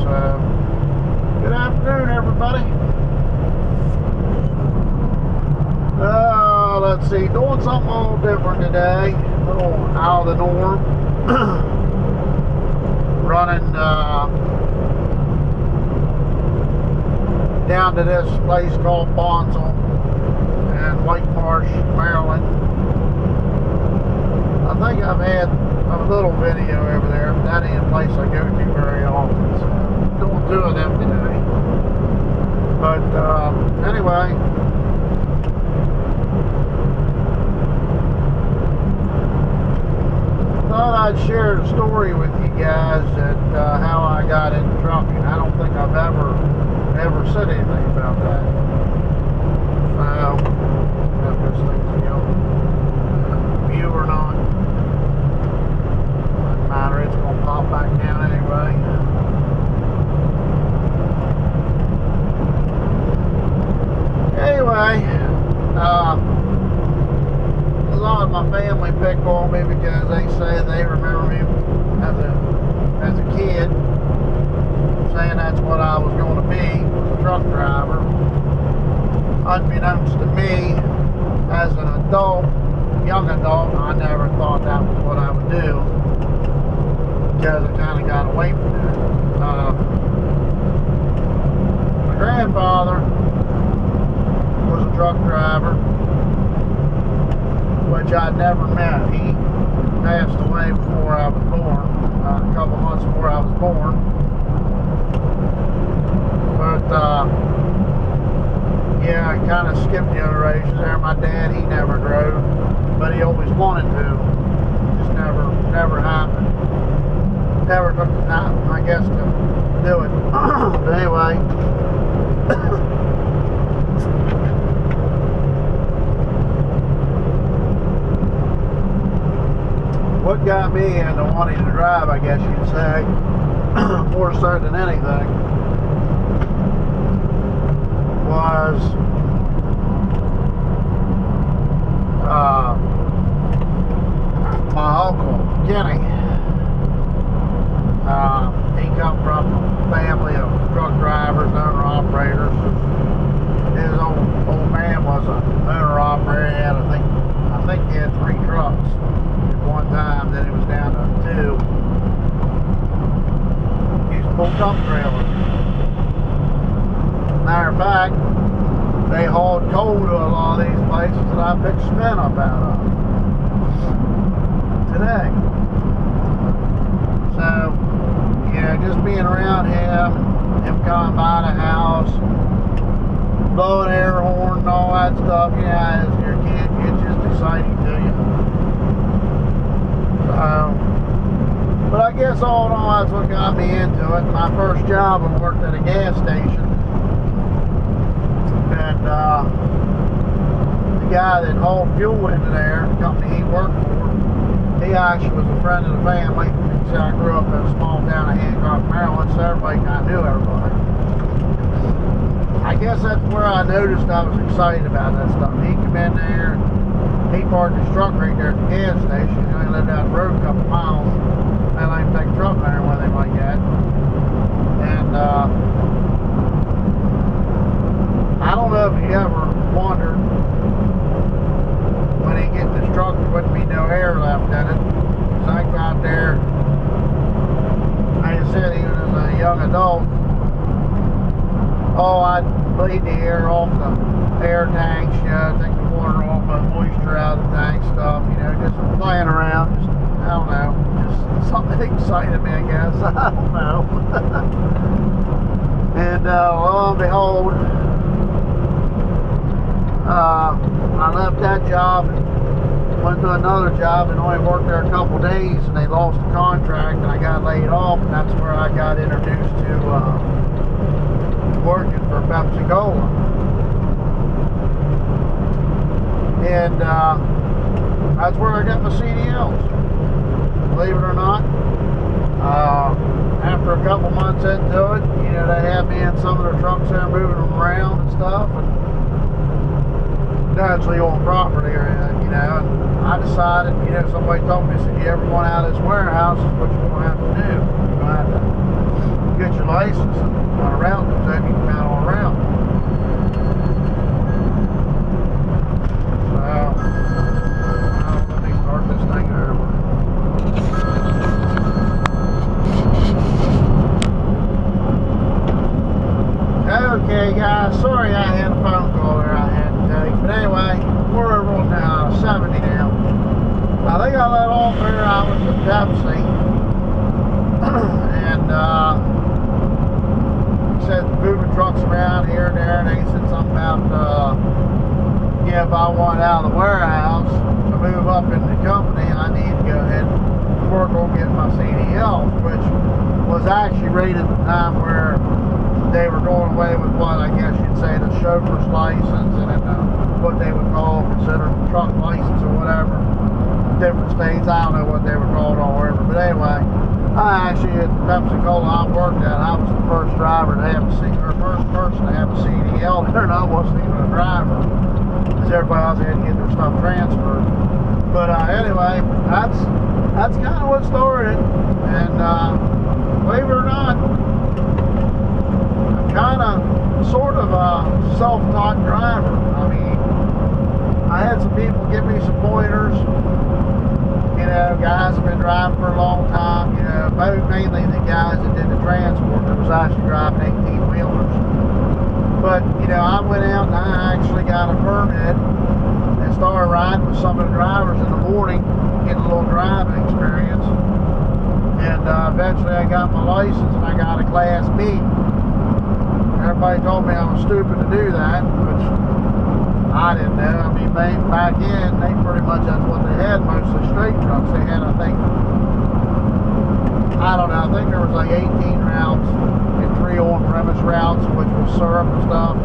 So, good afternoon, everybody. Let's see, doing something a little different today, a little out of the norm. Running down to this place called Bonsall in White Marsh, Maryland. I think I've had a little video over there, but that ain't a place I go to very often, so I'm doing two of them today. But anyway, thought I'd share the story with you guys that how I got into trucking. I don't think I've ever said anything about that. If this thing's view or not, doesn't matter. It's gonna pop back down anyway. Anyway, a lot of my family pick on me because they say they remember me as a kid, saying that's what I was going to be, was a truck driver. Unbeknownst to me, as an adult, young adult, I never thought that was what I would do, because I kind of got away from that. My grandfather was a truck driver, which I'd never met. He passed away before I was born, a couple months before I was born. But yeah, I kind of skipped generations there. My dad, he never drove, but he always wanted to. Just never happened. Never took the time, I guess, to do it. But anyway. What got me into wanting to drive, I guess you'd say, more so than anything, was my uncle, Kenny. He come from a family of truck drivers, owner-operators. His old man was an owner-operator. He had, I think he had 3 trucks one time, then it was down to 2. He used to pull dump trailers. Matter of fact, they hauled coal to a lot of these places that I picked cement up out of today. So, yeah, just being around him coming by the house, blowing air horn and all that stuff, yeah, as your kid, it's just exciting to you. But I guess all in all, that's what got me into it. My first job, I worked at a gas station, and the guy that hauled fuel into there, the company he worked for, he actually was a friend of the family. So I grew up in a small town of Hancock, Maryland, so everybody kind of knew everybody. I guess that's where I noticed I was excited about that stuff. He came in there, and he parked his truck right there at the gas station. He only lived down the road a couple miles. They let him take a truck there with him like that. And I don't know if you ever wondered, when he get in his truck, there wouldn't be no air left in it. So I got there, like I said, even as a young adult, I'd bleed the air off the air tanks, take the water off the moisture out of the tank stuff, just playing around, just, I don't know, just something excited me, I guess, I don't know. And lo and behold, I left that job and went to another job and only worked there a couple days, and they lost the contract and I got laid off, and that's where I got introduced to working for Pepsi-Cola. And that's where I got my CDLs, believe it or not. After a couple months into it, they had me in some of their trucks there, moving them around and stuff, and naturally on property, and I decided, somebody told me, said, you ever want out of this warehouse, is what you're going to have to do. You're going to have to get your license and on a route comes out, you come out on a route. So, let me start this thing over. Okay, guys, sorry I had a phone call there I had to take. But anyway, we're over on 70 now. I think I let off there. I was in Pepsi. And he said moving trucks around here and there. And they said something about, if I want out of the warehouse to move up in the company, I need to go ahead and work on getting my CDL, which was actually right at the time where they were going away with what I guess you'd say the chauffeur's license and then what they would call considered the truck license or whatever. Different states, I don't know what they were called or whatever. But anyway, I actually at the Pepsi Cola I worked at, I was the first driver to have first person to have a CDL there, and I wasn't even a driver because everybody else had to get their stuff transferred. But anyway, that's kind of what started. And believe it or not, kind of sort of a self-taught driver. I mean, I had some people give me some pointers, you know, guys have been driving for a long time, you know, mainly the guys that did the transport that was actually driving 18-wheelers. But, you know, I went out and I actually got a permit and started riding with some of the drivers in the morning, getting a little driving experience. And eventually I got my license and I got a Class B. Everybody told me I was stupid to do that, which I didn't know. I mean, back in, they pretty much, that's what they had, mostly straight trucks. They had, I think, I don't know, I think there was like 18 routes and 3 on-premise routes, which was syrup and stuff.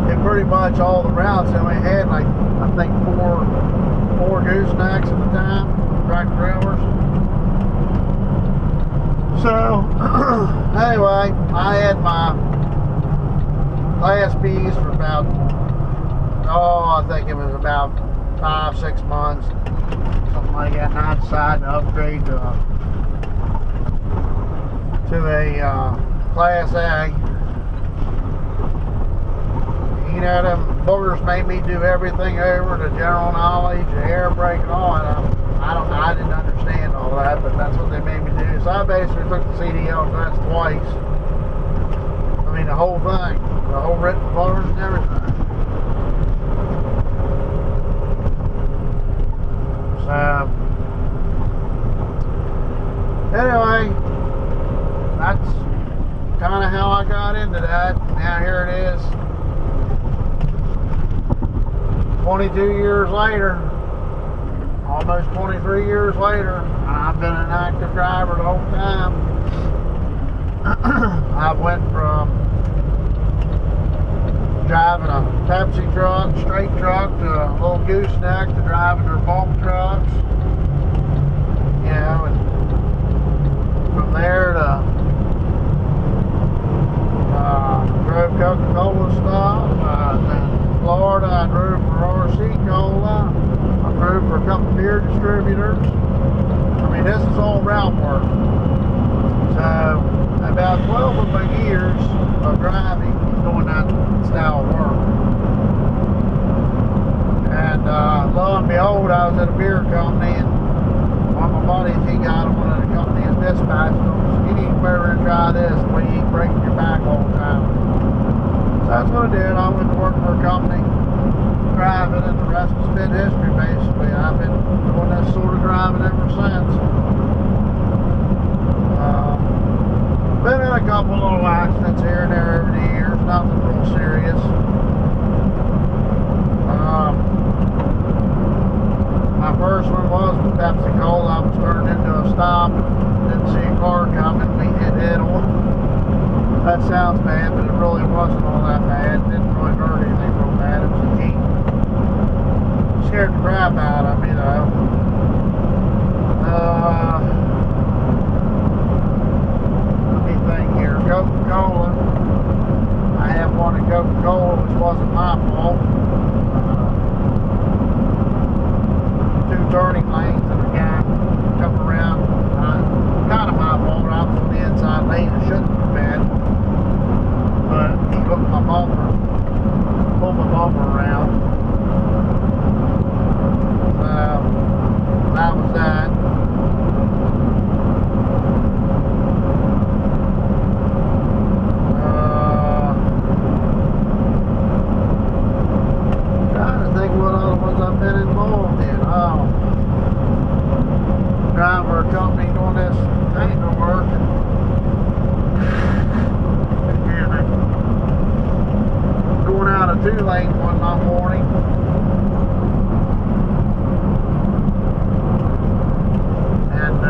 And pretty much all the routes, and we had like, I think, four goosenecks at the time, tractor trailers. So, anyway, I had my Class B's for about, I think it was about 5-6 months, something like that, and I decided to upgrade to a Class A. You know, them boogers made me do everything over, the general knowledge, the air brake and all, and I didn't understand all that, but that's what they made me do. So I basically took the CDL class twice. I mean, the whole thing, the whole written part and everything. So, anyway, that's kind of how I got into that. Now here it is, 22 years later. Almost 23 years later, and I've been an active driver the whole time. I went from driving a Pepsi truck, straight truck, to a little gooseneck, to driving their bulk trucks. You know, and from there to drove Coca-Cola stuff. Then Florida, I drove for RC Cola. I drove for a couple beer distributors. I mean, this is all route work. So, about 12 of my years of driving was doing that style of work. And lo and behold, I was at a beer company, and one of my buddies, he got on one of the company's dispatch. You need to come over and try this, the way you ain't breaking your back all the time. So that's what I did. I went to work for a company, driving, and the rest has been history, basically. I've been doing this sort of driving ever since. Been in a couple little accidents here and there over the years, nothing real serious. My first one was with Pepsi Cola. I was turned into a stop, didn't see a car coming, we hit on. That sounds bad, but it really wasn't all that bad. It didn't really hurt anything real bad. It was a heat. Scared the crap out of me, though. Let me think here. Coca-Cola. I have one at Coca-Cola, which wasn't my fault. 2 turning lanes and a guy come around. Kind of my fault. hook my bumper, pull my bumper around. So that was that. Trying to think what other ones I've been involved in. Driving for a company doing this painting work. Going out of 2-lane one morning. And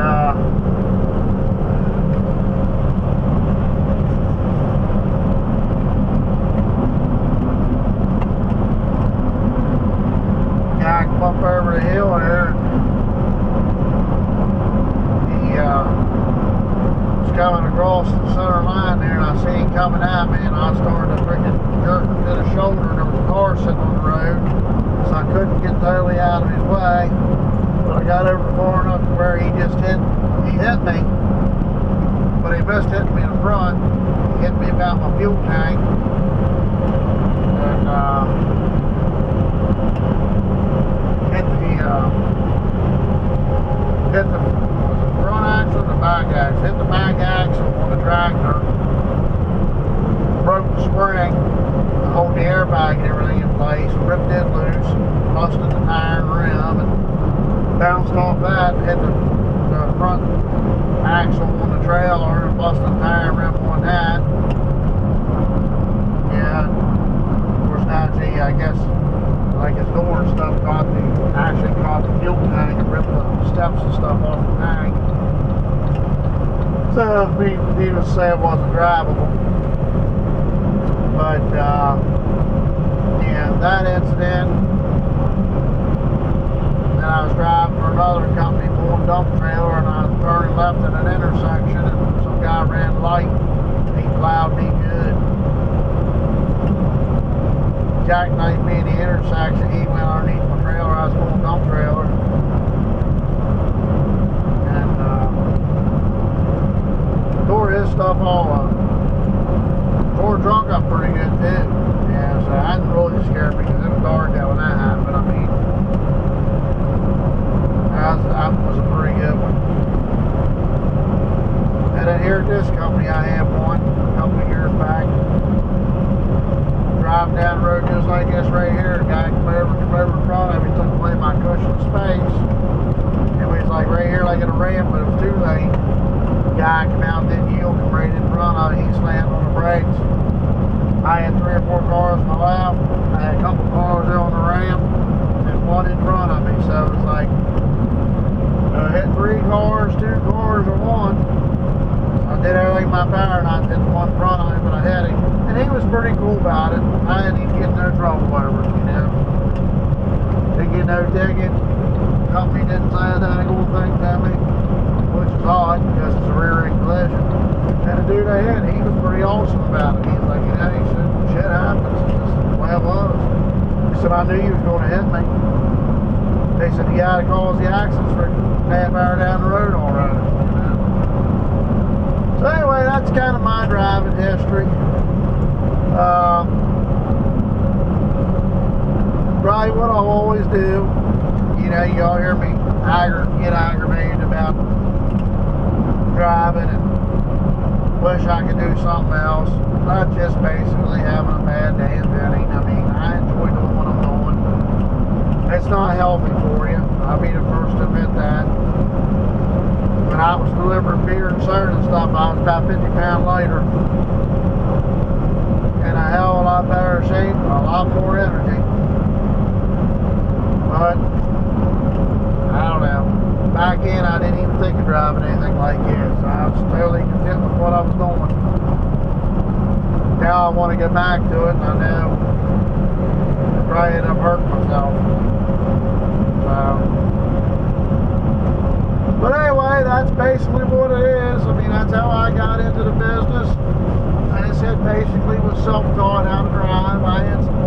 guy come up over the hill there. He was coming across the center line there, and I see him coming at me, and I started to freaking jerk him to the shoulder. There was a car sitting on the road, so I couldn't get totally out of his way. But I got over far enough to where he hit me, but he missed hitting me in the front. He hit me about my fuel tank, and hit the front axle or the back axle. Hit the back axle on the tractor, broke the spring, hold the airbag and everything in place, ripped it loose, busted the tire and rim, and bounced off that, hit the front axle on the trailer, and busted the tire and rim on that. Yeah, of course now, gee, I guess like his door and stuff actually caught the fuel tank and ripped the steps and stuff off the tank. So needless to say, it wasn't drivable. But yeah, that incident. Then I was driving for another company pulling dump trailer, and I was turning left at an intersection, and some guy ran light. He plowed me good. Jackknifed me in the intersection. He went underneath my trailer. I was pulling dump trailer, and tore his stuff all up. Tore trunk up pretty good too. Yeah, so that really scared me because it was dark out when that happened. I mean, that was a pretty good one. And then here at this company, I have one a couple of years back. Driving down the road just like this right here, a guy came over in front of me, took away my cushion space. It was like right here, like in a ramp, but it was 2-lane. Guy came out, didn't yield, come right in front of me. He slammed on the brakes. I had 3 or 4 cars on my left. I had a couple cars there on the ramp, and one in front of me. So it was like hit 3 cars, 2 cars, or 1. I did everything in my power, and I hit the one in front of him, but I hit him. And he was pretty cool about it. I didn't even get no trouble over it, you know. Didn't get no ticket. The company didn't say a dang thing to me, which is odd because it's a rear-end collision. And the dude I hit, he was pretty awesome about it. He was like, you know, he said, shit happens. It's just the way it was. He said, I knew you was going to hit me. They said, you got to cause the accidents for half hour down the road already. You know? So anyway, that's kind of my driving history. Probably what I'll always do. You know, you all hear me get aggravated about driving and wish I could do something else. Not just basically having a bad day and venting. I mean, I enjoy doing what I'm doing. It's not healthy for you. I'll be the first to admit that. When I was delivering beer and soda and stuff, I was about 50 pounds lighter. And a hell of a lot better shape, a lot more energy. But, I don't know. Back then, I didn't even think of driving anything like this. I was totally content with what I was doing. Now I want to get back to it, and I know I'll probably end up hurting myself. But anyway, that's basically what it is. I mean, that's how I got into the business. Like I said, basically was self-taught how to drive. I had some